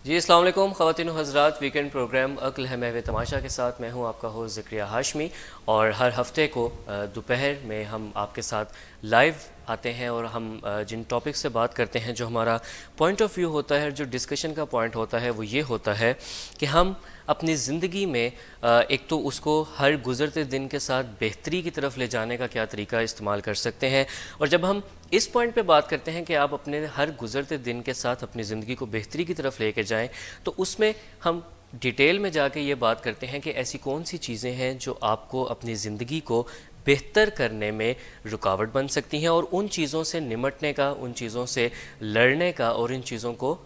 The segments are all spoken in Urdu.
جی السلام علیکم خواتین و حضرات، ویکنڈ پروگرام عقل ہے محو تماشا کے ساتھ میں ہوں آپ کا ہوسٹ ذکریہ ہاشمی، اور ہر ہفتے کو دوپہر میں ہم آپ کے ساتھ لائیو آتے ہیں اور ہم جن ٹاپک سے بات کرتے ہیں، جو ہمارا پوائنٹ آف ویو ہوتا ہے، جو ڈسکشن کا پوائنٹ ہوتا ہے، وہ یہ ہوتا ہے کہ ہم اپنی زندگی میں ایک تو اس کو ہر گزرتے دن کے ساتھ بہتری کی طرف لے جانے کا کیا طریقہ استعمال کر سکتے ہیں، اور جب ہم اس پوائنٹ پہ بات کرتے ہیں کہ آپ اپنے ہر گزرتے دن کے ساتھ اپنی زندگی کو بہتری کی طرف لے کے جائیں، تو اس میں ہم ڈیٹیل میں جا کے یہ بات کرتے ہیں کہ ایسی کون سی چیزیں ہیں جو آپ کو اپنی زندگی کو بہتر کرنے میں رکاوٹ بن سکتی ہیں، اور ان چیزوں سے نمٹنے کا، ان چیزوں سے لڑنے کا، اور ان چیزوں کو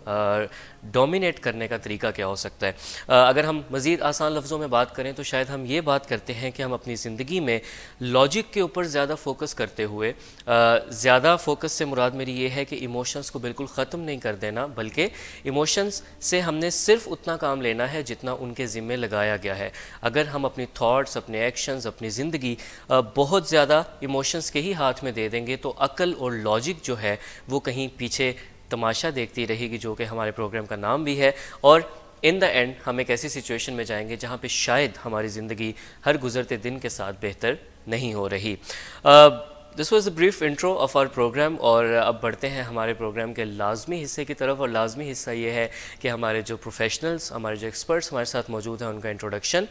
ڈومینیٹ کرنے کا طریقہ کیا ہو سکتا ہے۔ اگر ہم مزید آسان لفظوں میں بات کریں تو شاید ہم یہ بات کرتے ہیں کہ ہم اپنی زندگی میں لاجک کے اوپر زیادہ فوکس کرتے ہوئے، زیادہ فوکس سے مراد میری یہ ہے کہ ایموشنز کو بالکل ختم نہیں کر دینا، بلکہ ایموشنز سے ہم نے صرف اتنا کام لینا ہے جتنا ان کے ذمے لگایا گیا ہے۔ اگر ہم اپنی تھاٹس، اپنے ایکشنز، اپنی زندگی بہت زیادہ ایموشنز کے ہی ہاتھ میں دے دیں گے تو عقل اور لاجک جو ہے وہ کہیں پیچھے تماشا دیکھتی رہے گی، جو کہ ہمارے پروگرام کا نام بھی ہے، اور ان دا اینڈ ہم ایک ایسی سچویشن میں جائیں گے جہاں پہ شاید ہماری زندگی ہر گزرتے دن کے ساتھ بہتر نہیں ہو رہی۔ This was a brief intro of our program, اور اب بڑھتے ہیں ہمارے پروگرام کے لازمی حصے کی طرف، اور لازمی حصہ یہ ہے کہ ہمارے جو پروفیشنلز، ہمارے جو ایکسپرٹس ہمارے ساتھ موجود ہیں ان کا انٹروڈکشن۔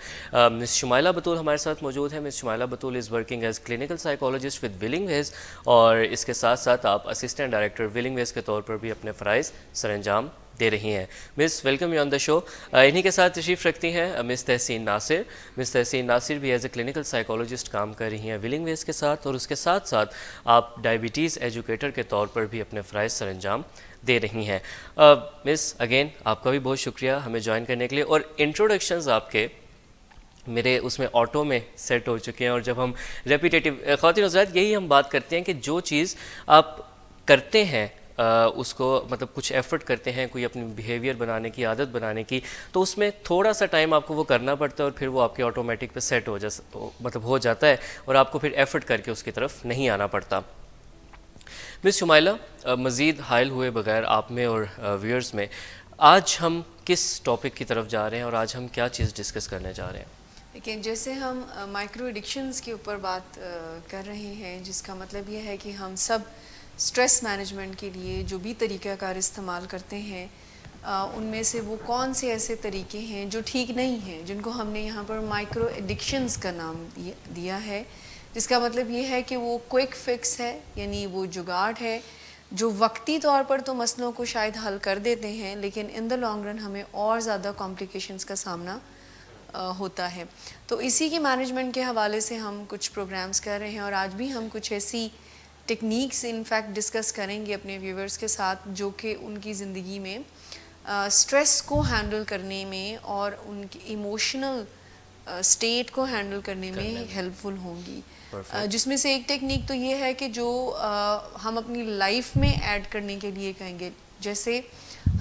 مس شمائلہ بطول ہمارے ساتھ موجود ہے۔ Miss Shumaila Batool is working as clinical psychologist with Willing Ways, اور اس کے ساتھ ساتھ آپ اسسٹنٹ ڈائریکٹر ولنگ ویز کے طور پر بھی اپنے فرائض سر انجام دے رہی ہیں۔ مس ویلکم یو آن دا شو۔ انہی کے ساتھ تشریف رکھتی ہیں مس تحسین ناصر۔ مس تحسین ناصر بھی ایز اے کلینکل سائیکالوجسٹ کام کر رہی ہیں ولنگ ویز کے ساتھ، اور اس کے ساتھ ساتھ آپ ڈائبٹیز ایجوکیٹر کے طور پر بھی اپنے فرائض سر انجام دے رہی ہیں۔ مس اگین آپ کا بھی بہت شکریہ ہمیں جوائن کرنے کے لیے، اور انٹروڈکشنز آپ کے میرے اس میں آٹو میں سیٹ ہو چکے ہیں، اور جب ہم ریپیٹیٹیو، خواتین حضرات یہی ہم بات کرتے ہیں کہ جو چیز آپ کرتے ہیں اس کو مطلب کچھ ایفرٹ کرتے ہیں کوئی اپنی بیہیویئر بنانے کی، عادت بنانے کی، تو اس میں تھوڑا سا ٹائم آپ کو وہ کرنا پڑتا ہے، اور پھر وہ آپ کے آٹومیٹک پہ سیٹ ہو جاتا ہے، اور آپ کو پھر ایفرٹ کر کے اس کی طرف نہیں آنا پڑتا۔ مس شمائلہ، مزید حائل ہوئے بغیر آپ میں اور ویورز میں، آج ہم کس ٹاپک کی طرف جا رہے ہیں، اور آج ہم کیا چیز ڈسکس کرنے جا رہے ہیں؟ لیکن جیسے ہم مائکرو ایڈکشنز کے اوپر بات کر رہے ہیں، جس کا مطلب یہ ہے کہ ہم سب سٹریس مینجمنٹ کے لیے جو بھی طریقہ کار استعمال کرتے ہیں، ان میں سے وہ کون سے ایسے طریقے ہیں جو ٹھیک نہیں ہیں، جن کو ہم نے یہاں پر مائکرو ایڈکشنز کا نام دیا ہے، جس کا مطلب یہ ہے کہ وہ کوئک فکس ہے، یعنی وہ جگاڑ ہے جو وقتی طور پر تو مسئلوں کو شاید حل کر دیتے ہیں، لیکن ان دا لانگ رن ہمیں اور زیادہ کمپلیکیشنز کا سامنا ہوتا ہے۔ تو اسی کی مینجمنٹ کے حوالے سے ہم کچھ پروگرامز کر رہے ہیں، اور آج بھی ہم کچھ ایسی ٹیکنیکس انفیکٹ ڈسکس کریں گے اپنے ویورز کے ساتھ جو کہ ان کی زندگی میں سٹریس کو ہینڈل کرنے میں اور ان کی ایموشنل سٹیٹ کو ہینڈل کرنے میں ہیلپ فل ہوں گی۔ جس میں سے ایک ٹیکنیک تو یہ ہے کہ جو ہم اپنی لائف میں ایڈ کرنے کے لیے کہیں گے، جیسے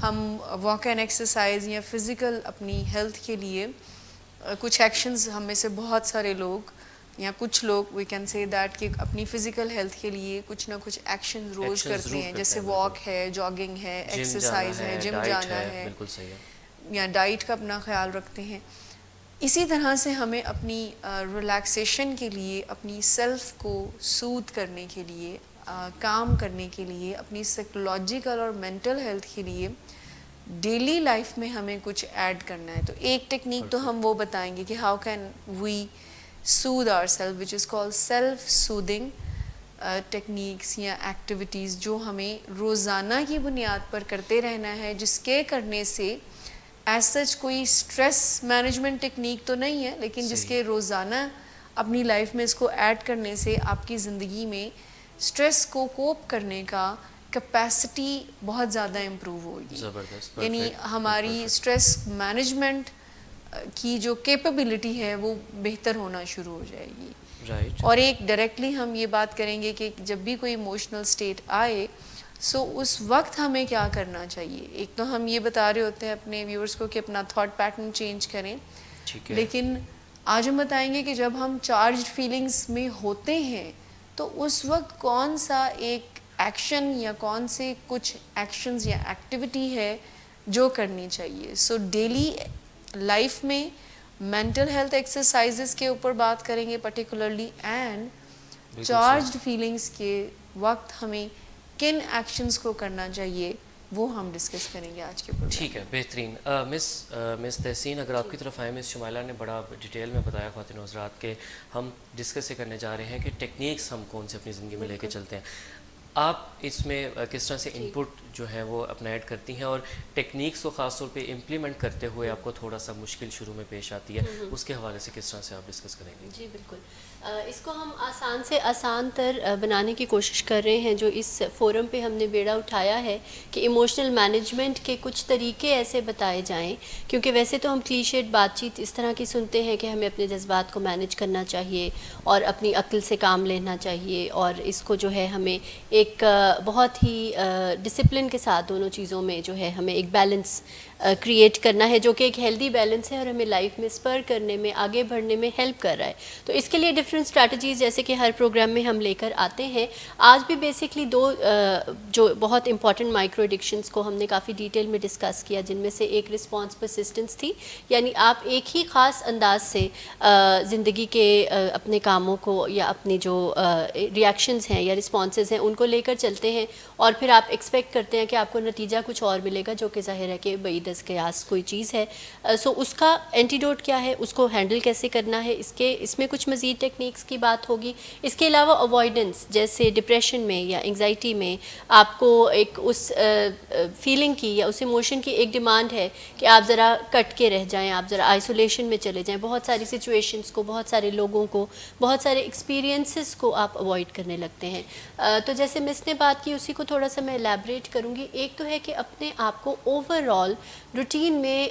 ہم واک اینڈ ایکسرسائز یا فزیکل اپنی ہیلتھ کے لیے کچھ ایکشنز، ہم میں سے بہت سارے لوگ یا کچھ لوگ وی کین سے دیٹ کہ اپنی فزیکل ہیلتھ کے لیے کچھ نہ کچھ ایکشن روز کرتے ہیں، جیسے واک ہے، جاگنگ ہے، ایکسرسائز ہے، جم جانا ہے، یا ڈائٹ کا اپنا خیال رکھتے ہیں۔ اسی طرح سے ہمیں اپنی ریلیکسیشن کے لیے، اپنی سیلف کو سوتھ کرنے کے لیے، کام کرنے کے لیے، اپنی سائیکولوجیکل اور مینٹل ہیلتھ کے لیے ڈیلی لائف میں ہمیں کچھ ایڈ کرنا ہے۔ تو ایک ٹیکنیک تو ہم وہ بتائیں گے کہ how can we soothe our self, which is called self soothing techniques یا ایکٹیویٹیز، جو ہمیں روزانہ کی بنیاد پر کرتے رہنا ہے، جس کے کرنے سے ایز سچ کوئی اسٹریس مینجمنٹ ٹیکنیک تو نہیں ہے، لیکن جس کے روزانہ اپنی لائف میں اس کو ایڈ کرنے سے آپ کی زندگی میں اسٹریس کو کوپ کرنے کا کیپیسٹی بہت زیادہ امپروو ہوگی۔ یعنی ہماری اسٹریس مینجمنٹ کی جو کیپیبلٹی ہے وہ بہتر ہونا شروع ہو جائے گی۔ اور ایک ڈائریکٹلی ہم یہ بات کریں گے کہ جب بھی کوئی ایموشنل اسٹیٹ آئے اس وقت ہمیں کیا کرنا چاہیے۔ ایک تو ہم یہ بتا رہے ہوتے ہیں اپنے ویورز کو کہ اپنا تھاٹ پیٹرن چینج کریں، لیکن آج ہم بتائیں گے کہ جب ہم چارجڈ فیلنگز میں ہوتے ہیں تو اس وقت کون سا ایک ایکشن یا کون سے کچھ ایکشنز یا ایکٹیویٹی ہے جو کرنی چاہیے. سو ڈیلی لائف میں مینٹل ہیلتھ ایکسرسائزز کے اوپر بات کریں گے پرٹیکولرلی, اینڈ چارجڈ فیلنگس کے وقت ہمیں کن ایکشنز کو کرنا چاہیے وہ ہم ڈسکس کریں گے آج کے پروگرام. ٹھیک ہے, بہترین. مس تحسین, اگر آپ کی طرف آئیں. مس شمائلہ نے بڑا ڈیٹیل میں بتایا خواتین و حضرات کہ ہم ڈسکس کرنے جا رہے ہیں کہ ٹیکنیکس ہم کون سے اپنی زندگی میں لے کے چلتے ہیں. آپ اس میں کس طرح سے انپٹ جو ہے وہ اپنا ایڈ کرتی ہیں, اور ٹیکنیکس کو خاص طور پہ امپلیمنٹ کرتے ہوئے آپ کو تھوڑا سا مشکل شروع میں پیش آتی ہے, اس کے حوالے سے کس طرح سے آپ ڈسکس کریں گے؟ جی بالکل, اس کو ہم آسان سے آسان تر بنانے کی کوشش کر رہے ہیں. جو اس فورم پہ ہم نے بیڑا اٹھایا ہے کہ ایموشنل مینجمنٹ کے کچھ طریقے ایسے بتائے جائیں, کیونکہ ویسے تو ہم کلیشیڈ بات چیت اس طرح کی سنتے ہیں کہ ہمیں اپنے جذبات کو مینج کرنا چاہیے اور اپنی عقل سے کام لینا چاہیے, اور اس کو جو ہے ہمیں ایک بہت ہی ڈسپلن کے ساتھ دونوں چیزوں میں جو ہے ہمیں ایک بیلنس کریٹ کرنا ہے, جو کہ ایک ہیلدی بیلنس ہے اور ہمیں لائف میں اسپر کرنے میں, آگے بڑھنے میں ہیلپ کر رہا ہے. تو اس کے لیے ڈفرینٹ اسٹریٹجیز جیسے کہ ہر پروگرام میں ہم لے کر آتے ہیں. آج بھی بیسکلی دو جو بہت امپورٹنٹ مائکرو ایڈکشنس کو ہم نے کافی ڈیٹیل میں ڈسکس کیا, جن میں سے ایک رسپانس پرسسٹنس تھی, یعنی آپ ایک ہی خاص انداز سے زندگی کے اپنے کاموں کو یا اپنی جو ریئیکشنز ہیں یا رسپانسز ہیں ان کو لے کر چلتے ہیں, اور پھر آپ ایکسپیکٹ کرتے ہیں کہ آپ کو نتیجہ کچھ اور ملے گا, جو کہ ظاہر ہے کہ بعید از قیاس کوئی چیز ہے. سو اس کا اینٹیڈوٹ کیا ہے, اس کو ہینڈل کیسے کرنا ہے, اس میں کچھ مزید ٹیکنیکس کی بات ہوگی. اس کے علاوہ اوائیڈنس, جیسے ڈپریشن میں یا انگزائٹی میں آپ کو ایک اس فیلنگ کی یا اس ایموشن کی ایک ڈیمانڈ ہے کہ آپ ذرا کٹ کے رہ جائیں, آپ ذرا آئسولیشن میں چلے جائیں, بہت ساری سچویشنس کو, بہت سارے لوگوں کو, بہت سارے ایکسپیرینسز کو آپ اوائڈ کرنے لگتے ہیں. تو جیسے مس نے بات کی اسی کو تھوڑا سا میں ایلیبریٹ کروں گی. ایک تو ہے کہ اپنے آپ کو اوور آل روٹین میں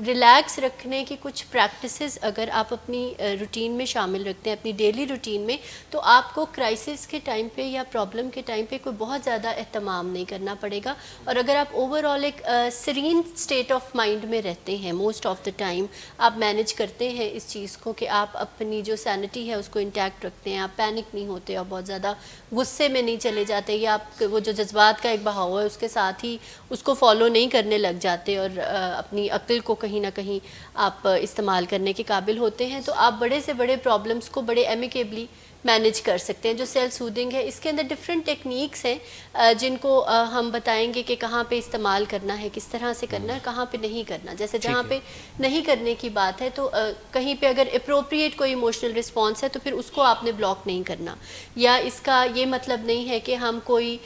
ریلیکس رکھنے کی کچھ پریکٹسز اگر آپ اپنی روٹین میں شامل رکھتے ہیں, اپنی ڈیلی روٹین میں, تو آپ کو کرائسس کے ٹائم پہ یا پرابلم کے ٹائم پہ کوئی بہت زیادہ اہتمام نہیں کرنا پڑے گا. اور اگر آپ اوور آل ایک سرین اسٹیٹ آف مائنڈ میں رہتے ہیں موسٹ آف دا ٹائم, آپ مینیج کرتے ہیں اس چیز کو کہ آپ اپنی جو سینٹی ہے اس کو انٹیکٹ رکھتے ہیں, آپ پینک نہیں ہوتے اور بہت زیادہ غصے میں نہیں چلے جاتے, یا آپ وہ جو جذبات کا ایک بہاؤ ہے اس کے ساتھ ہی اس کو فالو نہیں کرنے لگ جاتے, اور اپنی عقل کو کہیں نہ کہیں آپ استعمال کرنے کے قابل ہوتے ہیں, تو آپ بڑے سے بڑے پرابلمس کو بڑے ایمیکیبلی مینیج کر سکتے ہیں. جو سیلف سودنگ ہے اس کے اندر ڈفرینٹ ٹیکنیکس ہیں جن کو ہم بتائیں گے کہ کہاں پہ استعمال کرنا ہے, کس طرح سے کرنا ہے, کہاں پہ نہیں کرنا. جیسے جہاں پہ نہیں کرنے کی بات ہے تو کہیں پہ اگر اپروپریٹ کوئی ایموشنل رسپانس ہے تو پھر اس کو آپ نے بلاک نہیں کرنا, یا اس کا یہ مطلب نہیں ہے کہ ہم کوئی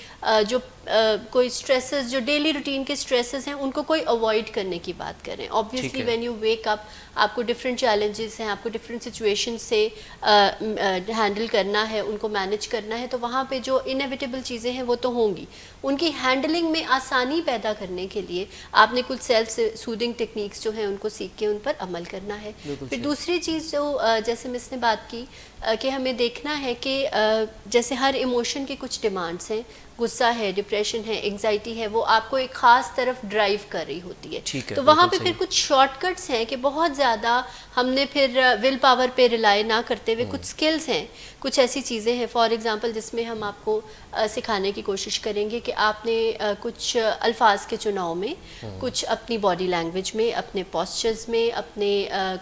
کوئی اسٹریسز جو ڈیلی روٹین کے اسٹریسز ہیں ان کو کوئی اوائڈ کرنے کی بات کریں. Obviously when you wake up آپ کو ڈفرینٹ چیلنجز ہیں, آپ کو ڈفرینٹ سچویشن سے ہینڈل کرنا ہے, ان کو مینیج کرنا ہے, تو وہاں پہ جو انیویٹیبل چیزیں ہیں وہ تو ہوں گی. ان کی ہینڈلنگ میں آسانی پیدا کرنے کے لیے آپ نے کچھ سیلف سودنگ ٹیکنیکس جو ہیں ان کو سیکھ کے ان پر عمل کرنا ہے. پھر دوسری چیز جو جیسے مس نے بات کی کہ ہمیں دیکھنا ہے کہ جیسے ہر ایموشن کی کچھ ڈیمانڈس ہیں, غصہ ہے, ڈپریشن ہے, انگزائٹی ہے, وہ آپ کو ایک خاص طرف ڈرائیو کر رہی ہوتی ہے. تو وہاں پہ پھر کچھ شارٹ کٹس ہیں کہ بہت زیادہ ہم نے پھر ول پاور پہ ریلائی نہ کرتے ہوئے کچھ سکلز ہیں, کچھ ایسی چیزیں ہیں فار ایگزامپل جس میں ہم آپ کو سکھانے کی کوشش کریں گے کہ آپ نے کچھ الفاظ کے چناؤ میں, کچھ اپنی باڈی لینگویج میں, اپنے پوسچرز میں, اپنے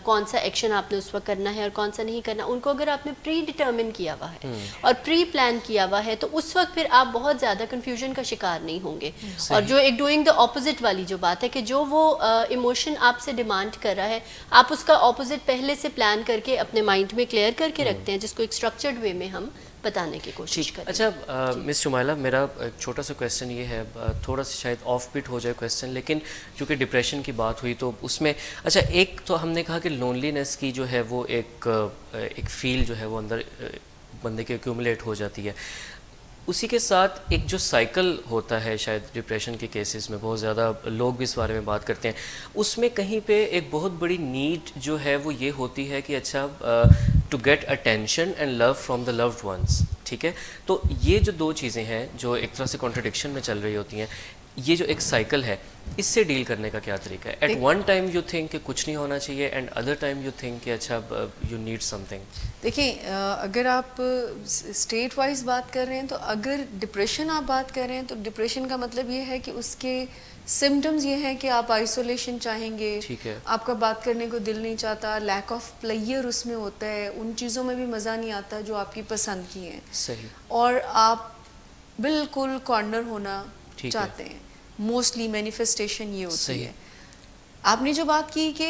کون سا ایکشن آپ نے اس وقت کرنا ہے اور کون سا نہیں کرنا, ان کو اگر آپ نے پری ڈٹرمن کیا ہوا ہے اور پری پلان کیا ہوا ہے تو اس وقت پھر آپ بہت زیادہ کنفیوژن کا شکار نہیں ہوں گے. اور جو ایک ڈوئنگ دا اپوزٹ والی جو بات ہے کہ جو وہ ایموشن آپ سے ڈیمانڈ کر رہا ہے آپ اس کا اپوزٹ پہلے سے پلان کر کے اپنے مائنڈ میں کلیئر کر کے رکھتے ہیں, جس کو ایک اسٹرکچرڈ وے میں ہم بتانے کی کوشش کریں. اچھا مس شمائلہ, میرا ایک چھوٹا سا کویسچن یہ ہے, تھوڑا سا شاید آف بیٹ ہو جائے کویسچن, لیکن چونکہ ڈپریشن کی بات ہوئی تو اس میں اچھا ایک تو ہم نے کہا کہ لونلینس کی جو ہے وہ ایک فیل جو ہے وہ اندر بندے کے ایکیومولیٹ ہو جاتی ہے. اسی کے ساتھ ایک جو سائیکل ہوتا ہے شاید ڈپریشن کے کیسز میں, بہت زیادہ لوگ بھی اس بارے میں بات کرتے ہیں, اس میں کہیں پہ ایک بہت بڑی نیڈ جو ہے وہ یہ ہوتی ہے کہ اچھا to get attention and love from the loved ones. ٹھیک ہے, تو یہ جو دو چیزیں ہیں جو ایک طرح سے کانٹرڈکشن میں چل رہی ہوتی ہیں, یہ جو ایک سائیکل ہے اس سے ڈیل کرنے کا کیا طریقہ ہے؟ At one time you think کہ کچھ نہیں ہونا چاہیے and other time you think کہ اچھا یو نیڈ سم تھنگ. دیکھیں اگر آپ اسٹیٹ وائز بات کر رہے ہیں تو اگر ڈپریشن آپ بات کر رہے ہیں تو ڈپریشن کا مطلب یہ ہے کہ اس کے سمٹمز یہ ہیں کہ آپ آئسولیشن چاہیں گے, آپ کا بات کرنے کو دل نہیں چاہتا, لیک آف پلیئر اس میں ہوتا ہے, ان چیزوں میں بھی مزہ نہیں آتا جو آپ کی پسند کی ہیں, صحیح, اور آپ بالکل کارنر ہونا چاہتے ہیں. موسٹلی مینیفیسٹیشن یہ ہوتی ہے. آپ نے جو بات کی کہ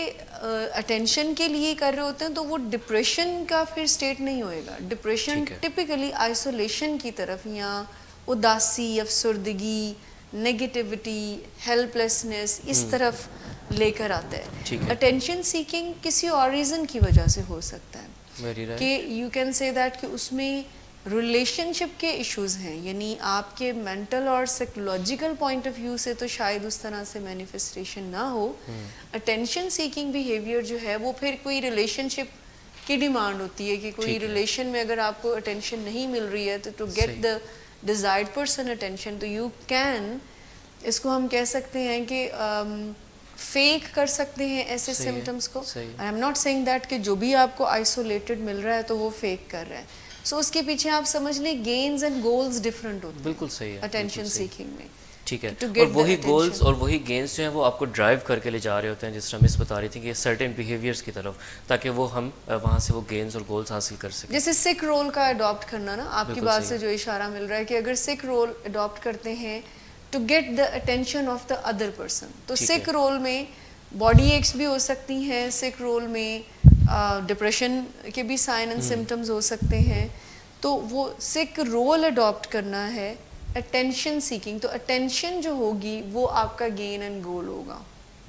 اٹینشن کے لیے کر رہے ہوتے ہیں تو وہ ڈپریشن کا پھر اسٹیٹ نہیں ہوئے گا. ڈپریشن ٹپیکلی آئسولیشن کی طرف یا اداسی, افسردگی, نگیٹیوٹی, ہیلپ لیسنس اس طرف لے کر آتا ہے. اٹینشن سیکنگ کسی اور ریزن کی وجہ سے ہو سکتا ہے کہ یو کین سے دیٹ کہ اس میں ریلیشن شپ کے ایشوز ہیں, یعنی آپ کے مینٹل اور سائیکولوجیکل پوائنٹ آف ویو سے تو شاید اس طرح سے مینیفیسٹیشن نہ ہو. اٹینشن سیکنگ بیہیویئر جو ہے وہ پھر کوئی ریلیشن شپ کی ڈیمانڈ ہوتی ہے کہ کوئی ریلیشن میں اگر آپ کو اٹینشن نہیں مل رہی ہے تو to get the desired person attention تو یو کین, اس کو ہم کہہ سکتے ہیں کہ فیک کر سکتے ہیں ایسے سمٹمس کو. I am not saying that کہ جو بھی آپ کو آئسولیٹڈ مل رہا ہے تو وہ فیک کر رہا ہے. سو اس کے پیچھے آپ سمجھ لیں گینز اینڈ گولز ڈفرینٹ ہوتے ہیں. بالکل صحیح ہے اٹینشن سیکنگ میں. ٹھیک ہے, اور وہی گولز اور وہی گینز جو ہیں وہ آپ کو ڈرائیو کر کے لے جا رہے ہوتے ہیں, جس طرح مس بتا رہی تھی کہ سرٹن بیہیویئرس کی طرف, تاکہ وہ ہم وہاں سے وہ گینز اور گولز حاصل کر سکیں. جیسے سکھ رول کا اڈاپٹ کرنا نا, آپ کی بات سے جو اشارہ مل رہا ہے کہ اگر سکھ رول اڈاپٹ کرتے ہیں to get the attention of the other person, تو سکھ رول میں باڈی ایکس بھی ہو سکتی ہیں, سکھ رول میں ڈپریشن کے بھی سائن اینڈ سمٹمز ہو سکتے ہیں. تو وہ سکھ رول اڈاپٹ کرنا ہے اٹینشن سیکنگ, تو اٹینشن جو ہوگی وہ آپ کا گین اینڈ گول ہوگا.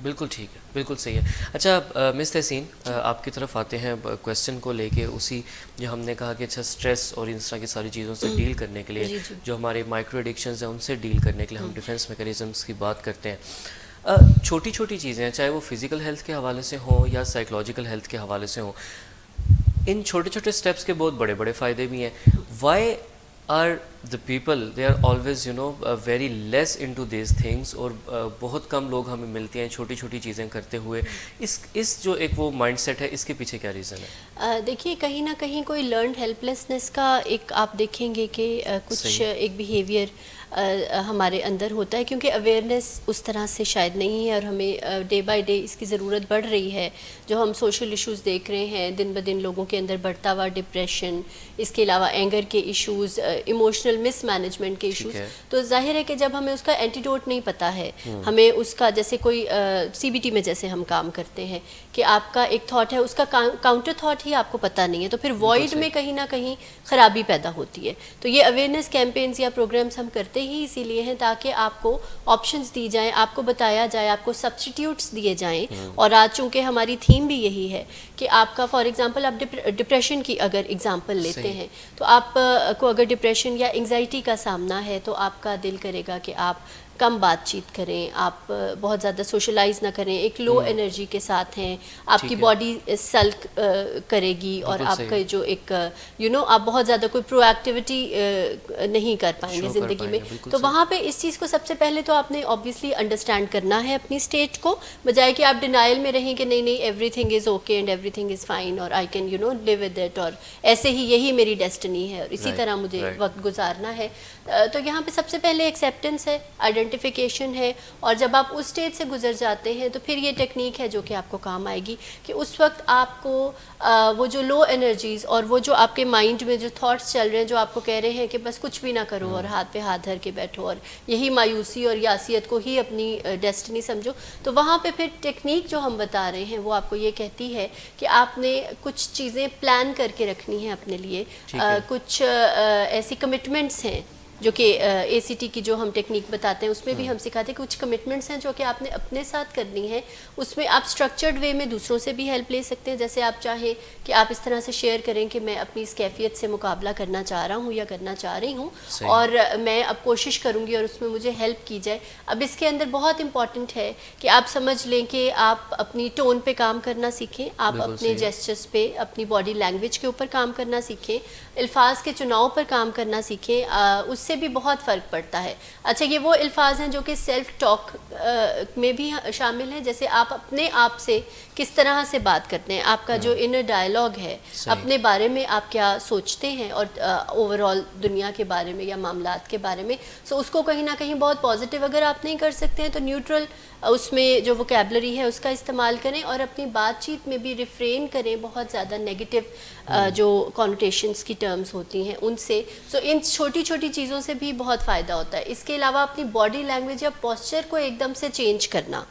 بالکل ٹھیک ہے, بالکل صحیح ہے. اچھا مس تحسین, آپ کی طرف آتے ہیں کویسچن کو لے کے, اسی جو ہم نے کہا کہ اچھا اسٹریس اور اس طرح کی ساری چیزوں سے ڈیل کرنے کے لیے, جو ہمارے مائکرو ایڈکشنز ہیں ان سے ڈیل کرنے کے لیے ہم ڈیفینس میکینزمس کی بات کرتے ہیں. چھوٹی چھوٹی چیزیں, چاہے وہ فزیکل ہیلتھ کے حوالے سے ہوں یا سائیکولوجیکل ہیلتھ کے حوالے سے ہوں, ان چھوٹے چھوٹے اسٹیپس کے بہت بڑے بڑے فائدے بھی ہیں. Why are the people they are always very less into these things, اور بہت کم لوگ ہمیں ملتے ہیں چھوٹی چھوٹی چیزیں کرتے ہوئے. اس جو ایک وہ مائنڈ سیٹ ہے, اس کے پیچھے کیا ریزن ہے؟ دیکھیے کہیں نہ کہیں کوئی لرنڈ ہیلپ لیسنس کا ایک آپ دیکھیں گے کہ کچھ ایک بیہیویئر ہمارے اندر ہوتا ہے, کیونکہ اویئرنیس اس طرح سے شاید نہیں ہے, اور ہمیں ڈے بائی ڈے اس کی ضرورت بڑھ رہی ہے. جو ہم سوشل ایشوز دیکھ رہے ہیں دن بدن لوگوں کے اندر بڑھتا ہوا ڈپریشن, اس کے علاوہ اینگر کے ایشوز, ایموشنل مس مینجمنٹ کے ایشوز, تو ظاہر ہے کہ جب ہمیں اس کا اینٹیڈوٹ نہیں پتہ ہے, ہمیں اس کا جیسے کوئی سی بی ٹی میں جیسے ہم کام کرتے ہیں کہ آپ کا ایک تھاٹ ہے, اس کا کاؤنٹر تھاٹ ہی آپ کو پتہ نہیں ہے, تو پھر وائڈ میں کہیں نہ کہیں خرابی پیدا ہوتی ہے. تو یہ اویئرنیس کیمپینز یا پروگرامز ہم کرتے ہی اسی لیے ہیں تاکہ آپ کو آپشنز دی جائیں, آپ کو بتایا جائے, آپ کو سبسٹیٹیوٹس دیے جائیں. اور آج چونکہ ہماری تھیم بھی یہی ہے کہ آپ کا فار ایگزامپل آپ ڈپریشن کی اگر ایگزامپل لیتے ہیں, تو آپ کو اگر ڈپریشن یا انگزائٹی کا سامنا ہے تو آپ کا دل کرے گا کہ آپ کم بات چیت کریں, آپ بہت زیادہ سوشلائز نہ کریں, ایک لو انرجی کے ساتھ ہیں, آپ کی باڈی سلک کرے گی, اور آپ کا جو ایک آپ بہت زیادہ کوئی پرو ایکٹیویٹی نہیں کر پائیں گے زندگی میں. تو وہاں پہ اس چیز کو سب سے پہلے تو آپ نے آبویسلی انڈرسٹینڈ کرنا ہے اپنی اسٹیٹ کو, بجائے کہ آپ ڈینائل میں رہیں کہ نہیں نہیں everything is okay and everything is fine, اور I can live with it, اور ایسے ہی یہی میری ڈیسٹنی ہے اور اسی طرح مجھے وقت گزارنا ہے. تو یہاں پہ سب سے پہلے ایکسیپٹنس ہے, آئیڈینٹیفیکیشن ہے, اور جب آپ اس اسٹیج سے گزر جاتے ہیں تو پھر یہ ٹیکنیک ہے جو کہ آپ کو کام آئے گی کہ اس وقت آپ کو وہ جو لو انرجیز اور وہ جو آپ کے مائنڈ میں جو تھاٹس چل رہے ہیں جو آپ کو کہہ رہے ہیں کہ بس کچھ بھی نہ کرو اور ہاتھ پہ ہاتھ دھر کے بیٹھو اور یہی مایوسی اور یاسیت کو ہی اپنی ڈیسٹنی سمجھو, تو وہاں پہ پھر ٹیکنیک جو ہم بتا رہے ہیں وہ آپ کو یہ کہتی ہے کہ آپ نے کچھ چیزیں پلان کر کے رکھنی ہیں اپنے لیے, کچھ ایسی کمٹمنٹس ہیں جو کہ اے سی ٹی کی جو ہم ٹیکنیک بتاتے ہیں اس میں بھی ہم سکھاتے ہیں کچھ کمٹمنٹس ہیں جو کہ آپ نے اپنے ساتھ کرنی ہے. اس میں آپ اسٹرکچرڈ وے میں دوسروں سے بھی ہیلپ لے سکتے ہیں, جیسے آپ چاہیں کہ آپ اس طرح سے شیئر کریں کہ میں اپنی اس کیفیت سے مقابلہ کرنا چاہ رہا ہوں یا کرنا چاہ رہی ہوں, اور میں اب کوشش کروں گی اور اس میں مجھے ہیلپ کی جائے. اب اس کے اندر بہت امپورٹنٹ ہے کہ آپ سمجھ لیں کہ آپ اپنی ٹون پہ کام کرنا سیکھیں, آپ اپنے جیسچرس پہ, اپنی باڈی لینگویج کے اوپر کام کرنا سیکھیں, الفاظ کے چناؤ پر کام کرنا سیکھیں. اس سے بھی بہت فرق پڑتا ہے. اچھا یہ وہ الفاظ ہیں جو کہ سیلف ٹاک میں بھی شامل ہیں, جیسے آپ اپنے آپ سے کس طرح سے بات کرتے ہیں, آپ کا جو انر ڈائلاگ ہے, اپنے بارے میں آپ کیا سوچتے ہیں اور اوور آل دنیا کے بارے میں یا معاملات کے بارے میں. سو اس کو کہیں نہ کہیں بہت پازیٹیو اگر آپ نہیں کر سکتے ہیں تو نیوٹرل اس میں جو ووکیبلری ہے اس کا استعمال کریں, اور اپنی بات چیت میں بھی ریفرین کریں بہت زیادہ نیگیٹو جو کانوٹیشنس کی ٹرمز ہوتی ہیں ان سے. سو ان چھوٹی چھوٹی چیزوں سے بھی بہت فائدہ ہوتا ہے. اس کے علاوہ اپنی باڈی لینگویج یا پوسچر کو ایک دم سے چینج کرنا,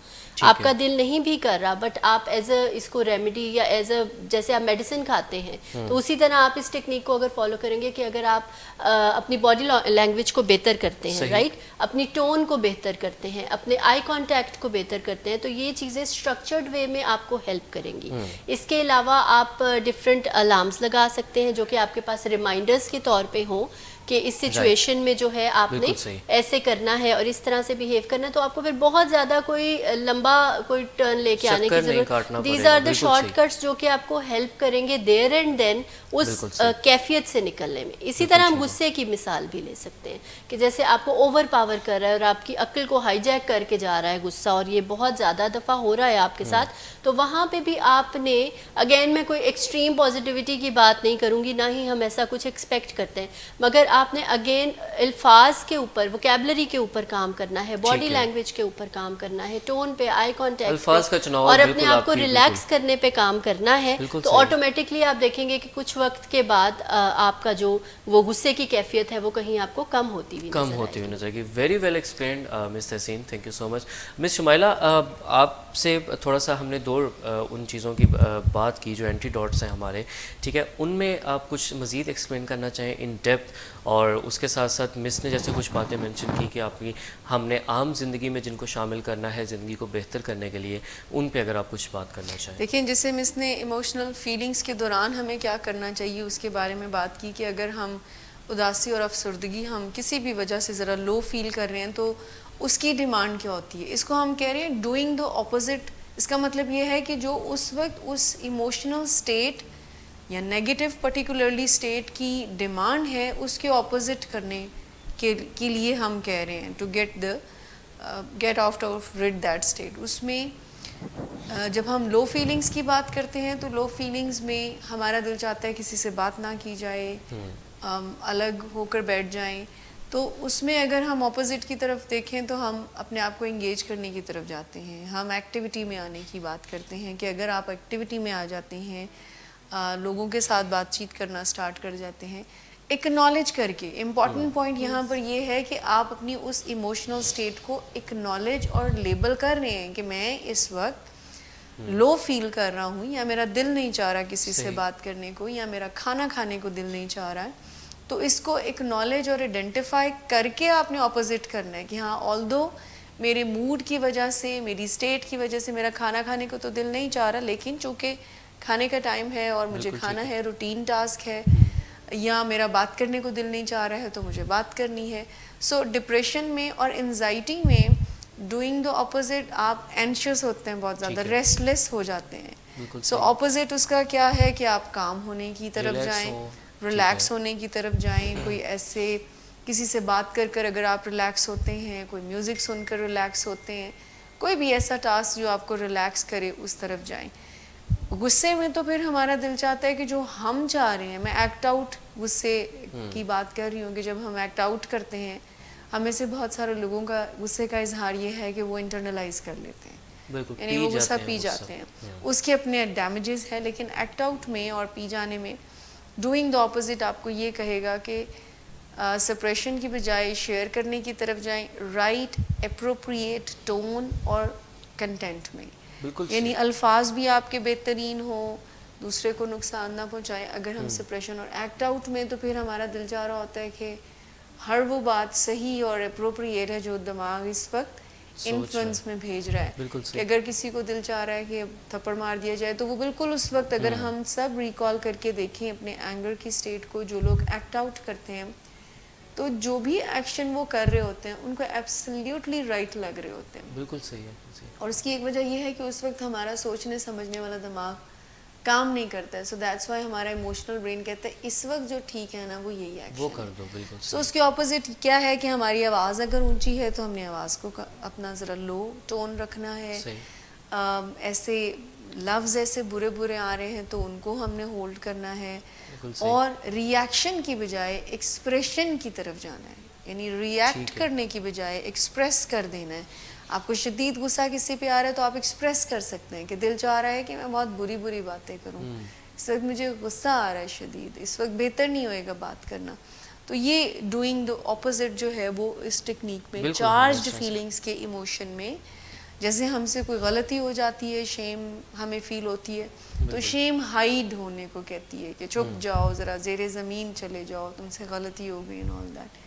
آپ کا دل نہیں بھی کر رہا بٹ آپ ایز اے اس کو ریمیڈی یا ایز اے جیسے آپ میڈیسن کھاتے ہیں تو اسی طرح آپ اس ٹیکنیک کو اگر فالو کریں گے کہ اگر آپ اپنی باڈی لینگویج کو بہتر کرتے ہیں, رائٹ, اپنی ٹون کو بہتر کرتے ہیں, اپنے آئی کانٹیکٹ کو بہتر کرتے ہیں, تو یہ چیزیں اسٹرکچرڈ وے میں آپ کو ہیلپ کریں گی. اس کے علاوہ آپ ڈفرینٹ الارمز لگا سکتے ہیں جو کہ آپ کے پاس ریمائنڈرز کے طور پہ ہوں کہ اس سچویشن میں جو ہے آپ نے ایسے کرنا ہے اور اس طرح سے بیہیو کرنا ہے, تو آپ کو پھر بہت زیادہ کوئی لمبا کوئی ٹرن لے کے آنے کی ضرورت. These are the shortcuts جو کہ آپ کو ہیلپ کریں گے دیر اینڈ دین اس کیفیت سے نکلنے میں. اسی طرح ہم غصے کی مثال بھی لے سکتے ہیں کہ جیسے آپ کو اوور پاور کر رہا ہے اور آپ کی عقل کو ہائی جیک کر کے جا رہا ہے غصہ, اور یہ بہت زیادہ دفعہ ہو رہا ہے آپ کے ساتھ, تو وہاں پہ بھی آپ نے اگین میں کوئی ایکسٹریم پازیٹیوٹی کی بات نہیں کروں گی, نہ ہی ہم ایسا کچھ ایکسپیکٹ کرتے ہیں, مگر آپ نے اگین الفاظ کے اوپر, ووکیبلری کے اوپر کام کرنا ہے, باڈی لینگویج کے اوپر کام کرنا ہے, ٹون پہ, آئی کانٹیکٹ پہ, اور اپنے آپ کو ریلیکس کرنے پہ کام کرنا ہے. تو آٹومیٹکلی آپ دیکھیں گے کہ کچھ وقت کے بعد آپ کا جو وہ غصے کی کیفیت ہے وہ کہیں آپ کو کم ہوتی ہوئی نظر آئے گی. ویری ویل ایکسپلینڈ مس تحسین, thank you so much. Miss Shumaila, آپ سے تھوڑا سا ہم نے دو ان چیزوں کی بات کی جو اینٹی ڈاٹس ہیں ہمارے, ٹھیک ہے, ان میں آپ کچھ مزید ایکسپلین کرنا چاہیں ان ڈیپتھ, اور اس کے ساتھ ساتھ مس نے جیسے کچھ باتیں مینشن کی کہ آپ کی ہم نے عام زندگی میں جن کو شامل کرنا ہے زندگی کو بہتر کرنے کے لیے, ان پہ اگر آپ کچھ بات کرنا چاہیں. دیکھیں, جیسے مس نے ایموشنل فیلنگس کے دوران ہمیں کیا کرنا چاہیے اس کے بارے میں بات کی کہ اگر ہم اداسی اور افسردگی ہم کسی بھی وجہ سے ذرا لو فیل کر رہے ہیں تو اس کی ڈیمانڈ کیا ہوتی ہے. اس کو ہم کہہ رہے ہیں ڈوئنگ دا اپوزٹ. اس کا مطلب یہ ہے کہ جو اس وقت اس ایموشنل سٹیٹ یا نیگیٹو پرٹیکولرلی سٹیٹ کی ڈیمانڈ ہے اس کے اپوزٹ کرنے کے لیے ہم کہہ رہے ہیں to get out of red that state. اس میں جب ہم لو فیلنگز کی بات کرتے ہیں تو لو فیلنگز میں ہمارا دل چاہتا ہے کسی سے بات نہ کی جائے, الگ ہو کر بیٹھ جائیں. تو اس میں اگر ہم اپوزٹ کی طرف دیکھیں تو ہم اپنے آپ کو انگیج کرنے کی طرف جاتے ہیں, ہم ایکٹیویٹی میں آنے کی بات کرتے ہیں کہ اگر آپ ایکٹیویٹی میں آ جاتے ہیں, لوگوں کے ساتھ بات چیت کرنا سٹارٹ کر جاتے ہیں, اکنالج کر کے. امپورٹنٹ پوائنٹ یہاں پر یہ ہے کہ آپ اپنی اس ایموشنل سٹیٹ کو اکنالج اور لیبل کر رہے ہیں کہ میں اس وقت لو فیل کر رہا ہوں, یا میرا دل نہیں چاہ رہا کسی سے بات کرنے کو, یا میرا کھانا کھانے کو دل نہیں چاہ رہا ہے. تو اس کو اکنالج اور آئیڈینٹیفائی کر کے آپ نے اپوزٹ کرنا ہے کہ ہاں آلدو میرے موڈ کی وجہ سے, میری سٹیٹ کی وجہ سے میرا کھانا کھانے کو تو دل نہیں چاہ رہا, لیکن چونکہ کھانے کا ٹائم ہے اور مجھے کھانا ہے, روٹین ٹاسک ہے, یا میرا بات کرنے کو دل نہیں چاہ رہا ہے تو مجھے بات کرنی ہے. سو ڈپریشن میں اور انزائٹی میں ڈوئنگ دا اپوزٹ آپ اینشیس ہوتے ہیں, بہت زیادہ ریسٹ لیس ہو جاتے ہیں. سو اپوزٹ اس کا کیا ہے کہ آپ کام ہونے کی طرف جائیں, ریلیکس ہونے کی طرف جائیں. کوئی ایسے کسی سے بات کر کر اگر آپ ریلیکس ہوتے ہیں, کوئی میوزک سن کر ریلیکس ہوتے ہیں, کوئی بھی ایسا ٹاسک جو آپ کو ریلیکس کرے اس طرف جائیں. غصے میں تو پھر ہمارا دل چاہتا ہے کہ جو ہم چاہ رہے ہیں, میں ایکٹ آؤٹ غصے کی بات کر رہی ہوں کہ جب ہم ایکٹ آؤٹ کرتے ہیں, ہمیں سے بہت سارے لوگوں کا غصے کا اظہار یہ ہے کہ وہ انٹرنلائز کر لیتے ہیں, یعنی وہ غصہ پی جاتے ہیں. اس کے اپنے ڈیمیجز ہیں, لیکن ایکٹ آؤٹ میں اور پی جانے میں ڈوئنگ دا اپوزٹ آپ کو یہ کہے گا کہ سپریشن کی بجائے شیئر کرنے کی طرف جائیں, رائٹ اپروپریٹ ٹون اور کنٹینٹ میں, یعنی الفاظ بھی آپ کے بہترین ہوں, دوسرے کو نقصان نہ پہنچائیں. اگر ہم سپریشن اور ایکٹ آؤٹ میں تو پھر ہمارا دل چاہ رہا ہوتا ہے کہ ہر وہ بات صحیح اور اپروپریٹ ہے جو دماغ اس وقت انفلوئنس میں بھیج رہا ہے. کہ اگر کسی کو دل چاہ رہا ہے کہ تھپڑ مار دیا جائے تو وہ بالکل اس وقت, اگر ہم سب ریکال کر کے دیکھیں اپنے اینگر کی سٹیٹ کو, جو لوگ ایکٹ آؤٹ کرتے ہیں تو جو بھی ایکشن وہ کر رہے ہوتے ہیں ان کو ایبسلیوٹلی رائٹ لگ رہے ہوتے ہیں. بالکل صحیح ہے. اور اس کی ایک وجہ یہ ہے کہ اس وقت ہمارا سوچنے سمجھنے والا دماغ کام نہیں کرتا ہے. سو دیٹس وائی ہمارا ایموشنل برین کہتا ہے اس وقت جو ٹھیک ہے نا وہ یہی ایکشن وہ کر دو. بالکل. سو اس کے اپوزٹ کیا ہے کہ ہماری آواز اگر اونچی ہے تو ہم نے آواز کو اپنا ذرا لو ٹون رکھنا ہے. ایسے لفظ ایسے برے برے آ رہے ہیں تو ان کو ہم نے ہولڈ کرنا ہے, اور ری ایکشن کی بجائے ایکسپریشن کی طرف جانا ہے. یعنی ری ایکٹ کرنے کی بجائے ایکسپریس کر دینا ہے. آپ کو شدید غصہ کسی پہ آ رہا ہے تو آپ ایکسپریس کر سکتے ہیں کہ دل چاہ رہا ہے کہ میں بہت بری بری باتیں کروں, اس وقت مجھے غصہ آ رہا ہے شدید, اس وقت بہتر نہیں ہوئے گا بات کرنا. تو یہ ڈوئنگ دا اپوزٹ جو ہے وہ اس ٹیکنیک میں چارجڈ فیلنگس کے ایموشن میں, جیسے ہم سے کوئی غلطی ہو جاتی ہے, شیم ہمیں فیل ہوتی ہے, تو شیم ہائیڈ ہونے کو کہتی ہے کہ چھپ جاؤ, ذرا زیر زمین چلے جاؤ, تم سے غلطی ہو گئی, اینڈ آل دیٹ.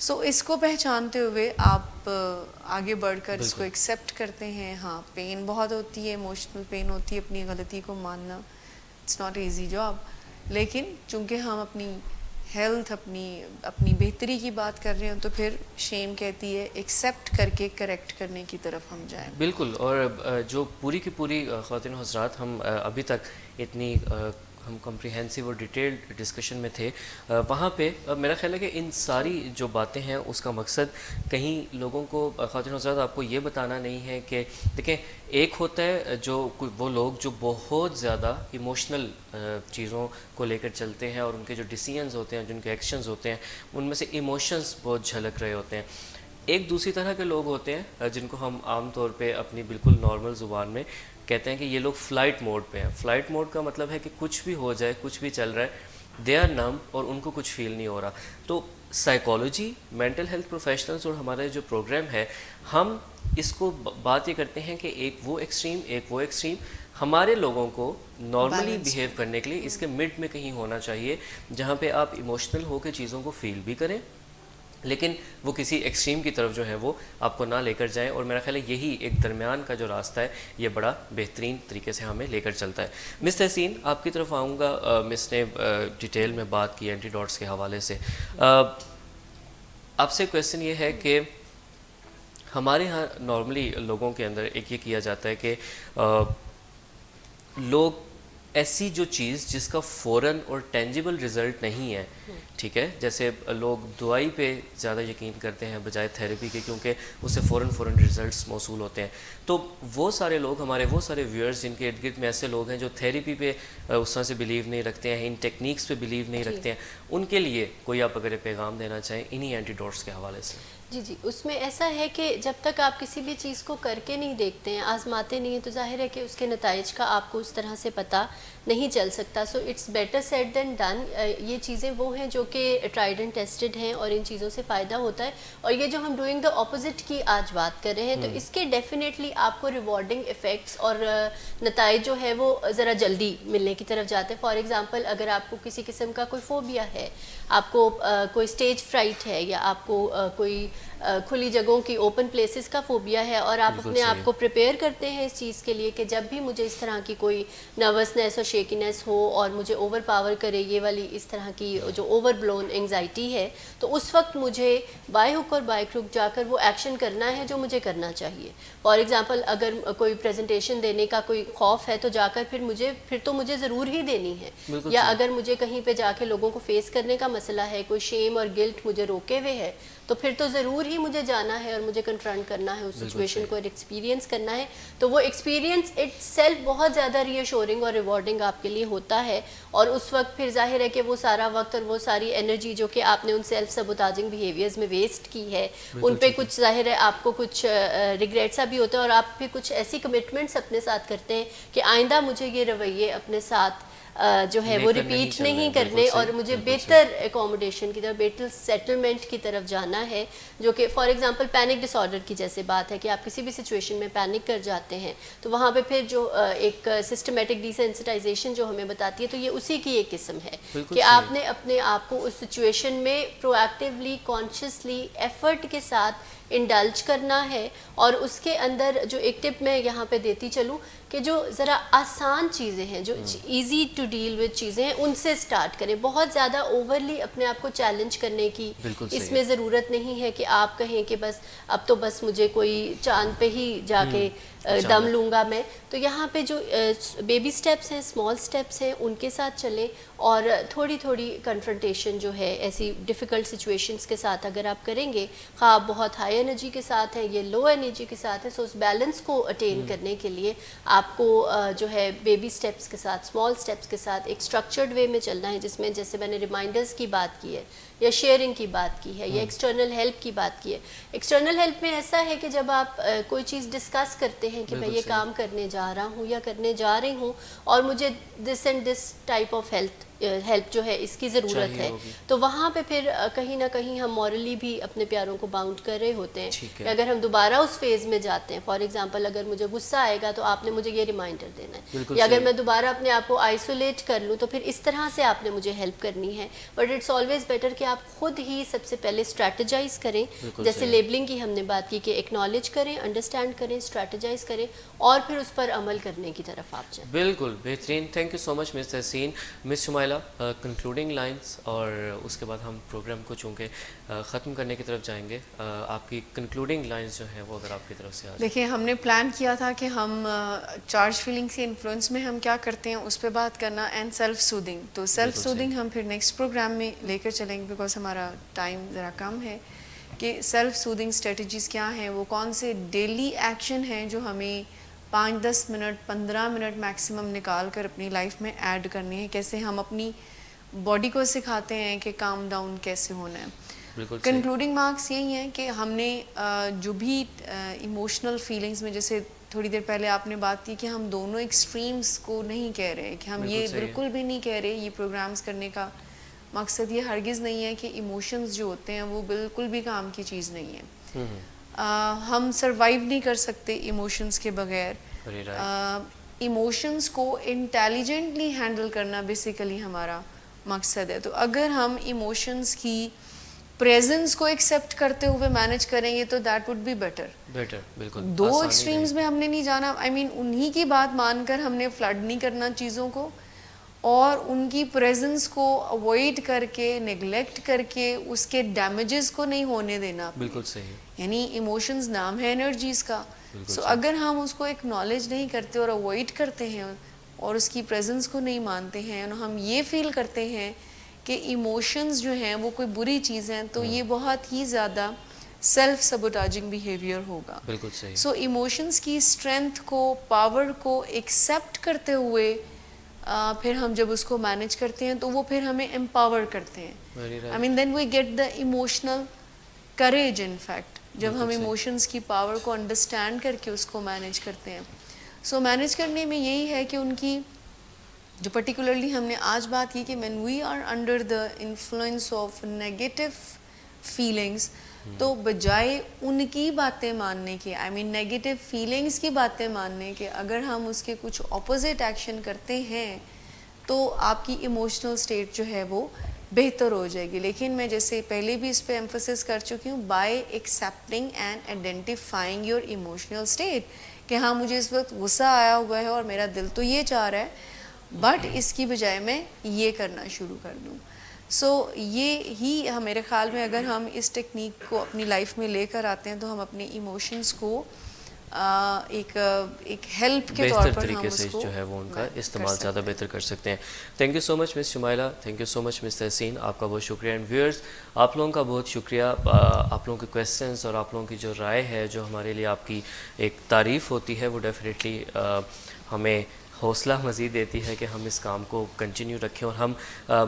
سو اس کو پہچانتے ہوئے آپ آگے بڑھ کر اس کو ایکسیپٹ کرتے ہیں. ہاں پین بہت ہوتی ہے, ایموشنل پین ہوتی ہے, اپنی غلطی کو ماننا اٹس ناٹ ایزی جاب, لیکن چونکہ ہم اپنی ہیلتھ اپنی بہتری کی بات کر رہے ہیں تو پھر شیم کہتی ہے ایکسیپٹ کر کے کریکٹ کرنے کی طرف ہم جائیں. بالکل. اور جو پوری کی پوری خواتین و حضرات ہم ابھی تک اتنی ہم کمپریہنسو اور ڈیٹیلڈ ڈسکشن میں تھے, وہاں پہ میرا خیال ہے کہ ان ساری جو باتیں ہیں اس کا مقصد کہیں لوگوں کو, خواتین و حضرات آپ کو یہ بتانا نہیں ہے کہ دیکھیں ایک ہوتا ہے جو وہ لوگ جو بہت زیادہ ایموشنل چیزوں کو لے کر چلتے ہیں اور ان کے جو ڈیسیژنز ہوتے ہیں, جن کے ایکشنز ہوتے ہیں, ان میں سے ایموشنز بہت جھلک رہے ہوتے ہیں. ایک دوسری طرح کے لوگ ہوتے ہیں جن کو ہم عام طور پہ اپنی بالکل نارمل زبان میں کہتے ہیں کہ یہ لوگ فلائٹ موڈ پہ ہیں. فلائٹ موڈ کا مطلب ہے کہ کچھ بھی ہو جائے, کچھ بھی چل رہا ہے, دے آر نم, اور ان کو کچھ فیل نہیں ہو رہا. تو سائیکالوجی, مینٹل ہیلتھ پروفیشنلز اور ہمارا جو پروگرام ہے, ہم اس کو بات یہ کرتے ہیں کہ ایک وہ ایکسٹریم, ایک وہ ایکسٹریم, ہمارے لوگوں کو نارملی بیہیو کرنے کے لیے اس کے مڈ میں کہیں ہونا چاہیے, جہاں پہ آپ ایموشنل ہو کے چیزوں کو فیل بھی کریں لیکن وہ کسی ایکسٹریم کی طرف جو ہے وہ آپ کو نہ لے کر جائیں. اور میرا خیال ہے یہی ایک درمیان کا جو راستہ ہے یہ بڑا بہترین طریقے سے ہمیں لے کر چلتا ہے. مس تحسین, آپ کی طرف آؤں گا. مس نے ڈیٹیل میں بات کی اینٹی ڈاٹس کے حوالے سے. آپ سے کویسچن یہ ہے کہ ہمارے ہاں نارملی لوگوں کے اندر ایک یہ کیا جاتا ہے کہ لوگ ایسی جو چیز جس کا فوراً اور ٹینجیبل رزلٹ نہیں ہے, ٹھیک ہے, جیسے لوگ دوائی پہ زیادہ یقین کرتے ہیں بجائے تھیراپی کے, کیونکہ اس سے فوراً رزلٹس موصول ہوتے ہیں. تو وہ سارے لوگ, ہمارے وہ سارے ویورز جن کے ارد گرد میں ایسے لوگ ہیں جو تھیراپی پہ اس طرح سے بلیو نہیں رکھتے ہیں, ان ٹیکنیکس پہ بلیو نہیں رکھتے ہیں, ان کے لیے کوئی آپ اگر پیغام دینا چاہیں انہی اینٹی ڈاٹس کے حوالے سے؟ جی اس میں ایسا ہے کہ جب تک آپ کسی بھی چیز کو کر کے نہیں دیکھتے ہیں, آزماتے نہیں ہیں, تو ظاہر ہے کہ اس کے نتائج کا آپ کو اس طرح سے پتہ نہیں چل سکتا. So it's better said than done. یہ چیزیں وہ ہیں جو کہ ٹرائیڈ اینڈ ٹیسٹڈ ہیں اور ان چیزوں سے فائدہ ہوتا ہے. اور یہ جو ہم ڈوئنگ دا اپوزٹ کی آج بات کر رہے ہیں تو اس کے ڈیفینیٹلی آپ کو ریوارڈنگ افیکٹس اور نتائج جو ہے وہ ذرا جلدی ملنے کی طرف جاتے ہیں. فار ایگزامپل اگر آپ کو کسی قسم کا کوئی فوبیا ہے, آپ کو کوئی اسٹیج فرائٹ ہے, یا آپ کو کوئی کھلی جگہوں کی اوپن پلیسز کا فوبیا ہے, اور آپ اپنے آپ کو پریپیئر کرتے ہیں اس چیز کے لیے کہ جب بھی مجھے اس طرح کی کوئی نروسنیس اور شیکینیس ہو اور مجھے اوور پاور کرے یہ والی اس طرح کی جو اوور بلون انگزائٹی ہے, تو اس وقت مجھے بائی ہک اور بائی کروک جا کر وہ ایکشن کرنا ہے جو مجھے کرنا چاہیے. فار ایگزامپل اگر کوئی پریزنٹیشن دینے کا کوئی خوف ہے تو جا کر پھر تو مجھے ضرور ہی دینی ہے. یا اگر مجھے کہیں پہ جا کے لوگوں کو فیس کرنے کا مسئلہ ہے, کوئی شیم اور گلٹ مجھے روکے ہوئے ہے, تو پھر تو ضرور ہی مجھے جانا ہے اور مجھے کنفرنٹ کرنا ہے اس سچویشن کو اور ایکسپیرینس کرنا ہے. تو وہ ایکسپیرینس اٹ سیلف بہت زیادہ ری ایشورنگ اور ریوارڈنگ آپ کے لیے ہوتا ہے. اور اس وقت پھر ظاہر ہے کہ وہ سارا وقت اور وہ ساری انرجی جو کہ آپ نے ان سیلف سبوتاجنگ بیہیویئرز میں ویسٹ کی ہے, ان پہ کچھ ظاہر ہے آپ کو کچھ ریگریٹ سا بھی ہوتا ہے, اور آپ پھر کچھ ایسی کمٹمنٹس اپنے ساتھ کرتے ہیں کہ آئندہ مجھے یہ رویے اپنے ساتھ جو ہے وہ ریپیٹ نہیں کرنے, اور مجھے بہتر اکوموڈیشن کی طرف, بہتر سیٹلمنٹ کی طرف جانا ہے. جو کہ for example panic disorder کی جیسے بات ہے کہ آپ کسی بھی سچویشن میں پینک کر جاتے ہیں, تو وہاں پہ پھر جو ایک سسٹمیٹک ڈیسینسٹائزیشن جو ہمیں بتاتی ہے, تو یہ اسی کی ایک قسم ہے کہ آپ نے اپنے آپ کو اس سچویشن میں پرو ایکٹیولی, کانشیسلی, ایفرٹ کے ساتھ انڈلج کرنا ہے. اور اس کے اندر جو ایک ٹپ میں یہاں پہ دیتی چلوں کہ جو ذرا آسان چیزیں ہیں, جو ایزی ٹو ڈیل وتھ چیزیں ہیں, ان سے سٹارٹ کریں. بہت زیادہ اوورلی اپنے آپ کو چیلنج کرنے کی اس میں ضرورت نہیں ہے کہ آپ کہیں کہ بس اب تو بس مجھے کوئی چاند پہ ہی جا کے دم لوں گا میں. تو یہاں پہ جو بیبی سٹیپس ہیں, اسمال سٹیپس ہیں, ان کے ساتھ چلیں. اور تھوڑی تھوڑی کنفرنٹیشن جو ہے ایسی ڈیفیکلٹ سچویشنس کے ساتھ اگر آپ کریں گے, خواہ آپ بہت ہائی انرجی کے ساتھ ہیں, یہ لو انرجی کے ساتھ ہے, سو اس بیلنس کو اٹین کرنے کے لیے آپ کو جو ہے بیبی سٹیپس کے ساتھ, اسمال سٹیپس کے ساتھ ایک اسٹرکچرڈ وے میں چلنا ہے, جس میں جیسے میں نے ریمائنڈرز کی بات کی ہے, یا شیئرنگ کی بات کی ہے, یا ایکسٹرنل ہیلپ کی بات کی ہے. ایکسٹرنل ہیلپ میں ایسا ہے کہ جب آپ کوئی چیز ڈسکس کرتے ہیں کہ میں یہ کام کرنے جا رہا ہوں یا کرنے جا رہی ہوں اور مجھے this and this type of help جو ہے اس کی ضرورت ہے, تو وہاں پہ پھر کہیں نہ کہیں ہم مورلی بھی اپنے پیاروں کو باؤنڈ کر رہے ہوتے ہیں کہ اگر ہم دوبارہ اس فیز میں جاتے ہیں, فار ایگزامپل اگر مجھے غصہ آئے گا تو آپ نے مجھے یہ ریمائنڈر دینا ہے, یا اگر میں دوبارہ اپنے آپ کو آئسولیٹ کر لوں تو پھر اس طرح سے آپ نے مجھے ہیلپ کرنی ہے. بٹ اٹس آلویز بیٹر کہ آپ خود ہی سب سے پہلے اسٹریٹجائز کریں, جیسے لیبلنگ کی ہم نے بات کی کہ ایکنالج کریں, انڈرسٹینڈ کریں, اسٹریٹجائز کریں, اور پھر اس پر عمل کرنے کی طرف آپ جائیں. بالکل بہترین, thank you so much miss تحسین. مس شمائلہ, کنکلوڈنگ لائنس, اور اس کے بعد ہم پروگرام کو چونکہ ختم کرنے کی طرف جائیں گے, آپ کی کنکلوڈنگ لائنس جو ہیں وہ اگر آپ کی طرف سے آ جائیں. دیکھیں, ہم نے پلان کیا تھا کہ ہم چارج فیلنگ کے انفلوئنس میں ہم کیا کرتے ہیں اس پہ بات کرنا, اینڈ سیلف سودنگ. تو سیلف سودنگ ہم پھر نیکسٹ پروگرام میں لے کر چلیں گے, بیکاز ہمارا ٹائم ذرا کم ہے, کہ سیلف سودنگ اسٹریٹجیز کیا ہیں, وہ کون سے ڈیلی ایکشن ہیں جو ہمیں 5-10 منٹ 15 منٹ میکسیمم نکال کر اپنی لائف میں ایڈ کرنے ہیں, کیسے ہم اپنی باڈی کو سکھاتے ہیں کہ کام ڈاؤن کیسے ہونا ہے. کنکلوڈنگ مارکس یہی ہیں کہ ہم نے جو بھی ایموشنل فیلنگز میں, جیسے تھوڑی دیر پہلے آپ نے بات کی کہ ہم دونوں ایکسٹریمز کو نہیں کہہ رہے, کہ ہم یہ بالکل بھی نہیں کہہ رہے, یہ پروگرامز کرنے کا مقصد یہ ہرگز نہیں ہے کہ ایموشنز جو ہوتے ہیں وہ بالکل بھی کام کی چیز نہیں ہے. ہم سروائیو نہیں کر سکتے ایموشنز کے بغیر. ایموشنز کو انٹیلیجنٹلی ہینڈل کرنا بیسیکلی ہمارا مقصد ہے. تو اگر ہم ایموشنز کی پریزنس کو ایکسیپٹ کرتے ہوئے مینیج کریں گے تو دیٹ وڈ بی بیٹر. بالکل, دو ایکسٹریمز میں ہم نے نہیں جانا. آئی مین انہی کی بات مان کر ہم نے فلڈ نہیں کرنا چیزوں کو, اور ان کی پریزنس کو اوائڈ کر کے, نیگلیکٹ کر کے اس کے ڈیمیجز کو نہیں ہونے دینا. بالکل صحیح. یعنی ایموشنز نام ہے انرجیز کا. سو اگر ہم اس کو ایکنالج نہیں کرتے اور اوائڈ کرتے ہیں اور اس کی پریزنس کو نہیں مانتے ہیں, اور ہم یہ فیل کرتے ہیں کہ ایموشنز جو ہیں وہ کوئی بری چیز ہیں, تو یہ بہت ہی زیادہ سیلف سبوٹاجنگ بیہیویئر ہوگا. بالکل صحیح. سو ایموشنز کی اسٹرینتھ کو, پاور کو ایکسیپٹ کرتے ہوئے پھر ہم جب اس کو مینیج کرتے ہیں تو وہ پھر ہمیں امپاور کرتے ہیں. I mean then we get the emotional courage. In fact جب ہم ایموشنز کی پاور کو انڈرسٹینڈ کر کے اس کو مینیج کرتے ہیں. سو مینیج کرنے میں یہی ہے کہ ان کی جو پرٹیکولرلی ہم نے آج بات کی کہ when we are under the influence of negative feelings, تو بجائے ان کی باتیں ماننے کے, آئی مین نیگیٹو فیلنگس کی باتیں ماننے کے, اگر ہم اس کے کچھ اپوزٹ ایکشن کرتے ہیں تو آپ کی ایموشنل اسٹیٹ جو ہے وہ بہتر ہو جائے گی. لیکن میں جیسے پہلے بھی اس پہ ایمفسس کر چکی ہوں, by accepting and identifying your emotional state, کہ ہاں مجھے اس وقت غصہ آیا ہوا ہے اور میرا دل تو یہ چاہ رہا ہے, بٹ اس کی بجائے میں یہ کرنا شروع کر دوں. سو یہ ہی میرے خیال میں اگر ہم اس ٹیکنیک کو اپنی لائف میں لے کر آتے ہیں تو ہم اپنے ایموشنز کو ایک ہیلپ کے طور پر ہم اس کو جو ہے وہ ان کا استعمال زیادہ بہتر کر سکتے ہیں. Thank you so much miss Shumaila, thank you so much miss Tehseen, آپ کا بہت شکریہ. اینڈ ویورز, آپ لوگوں کا بہت شکریہ. آپ لوگوں کے کویسچنس اور آپ لوگوں کی جو رائے ہے, جو ہمارے لیے آپ کی ایک تعریف ہوتی ہے, وہ ڈیفینیٹلی ہمیں حوصلہ مزید دیتی ہے کہ ہم اس کام کو کنٹینیو رکھیں, اور ہم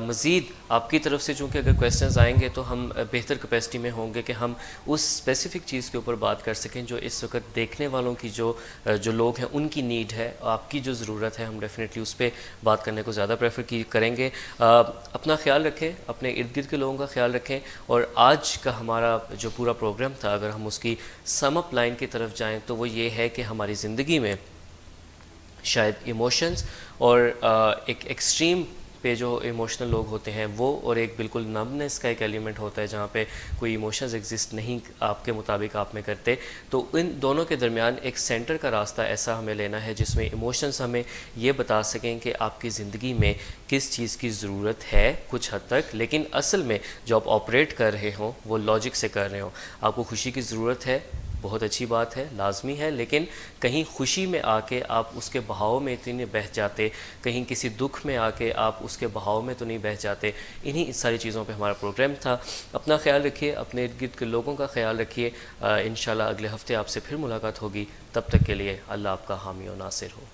مزید آپ کی طرف سے چونکہ اگر کویسچنز آئیں گے تو ہم بہتر کیپیسٹی میں ہوں گے کہ ہم اس اسپیسیفک چیز کے اوپر بات کر سکیں جو اس وقت دیکھنے والوں کی جو لوگ ہیں ان کی نیڈ ہے, آپ کی جو ضرورت ہے, ہم ڈیفینیٹلی اس پہ بات کرنے کو زیادہ پریفر کریں گے. اپنا خیال رکھیں, اپنے ارد گرد کے لوگوں کا خیال رکھیں, اور آج کا ہمارا جو پورا پروگرام تھا, اگر ہم اس کی سم اپ لائن کی طرف جائیں تو وہ یہ ہے کہ ہماری زندگی میں شاید ایموشنز اور ایک ایکسٹریم پہ جو ایموشنل لوگ ہوتے ہیں وہ، اور ایک بالکل نمبنس کا ایک ایلیمنٹ ہوتا ہے جہاں پہ کوئی ایموشنز ایگزسٹ نہیں آپ کے مطابق آپ میں کرتے. تو ان دونوں کے درمیان ایک سینٹر کا راستہ ایسا ہمیں لینا ہے جس میں ایموشنز ہمیں یہ بتا سکیں کہ آپ کی زندگی میں کس چیز کی ضرورت ہے کچھ حد تک، لیکن اصل میں جو آپ آپریٹ کر رہے ہوں وہ لاجک سے کر رہے ہوں. آپ کو خوشی کی ضرورت ہے، بہت اچھی بات ہے، لازمی ہے، لیکن کہیں خوشی میں آ کے آپ اس کے بہاؤ میں اتنے نہیں بہہ جاتے، کہیں کسی دکھ میں آ کے آپ اس کے بہاؤ میں تو نہیں بہہ جاتے. انہی ساری چیزوں پہ ہمارا پروگرام تھا. اپنا خیال رکھیے، اپنے ارد گرد کے لوگوں کا خیال رکھیے. انشاءاللہ اگلے ہفتے آپ سے پھر ملاقات ہوگی. تب تک کے لیے اللہ آپ کا حامی و ناصر ہو.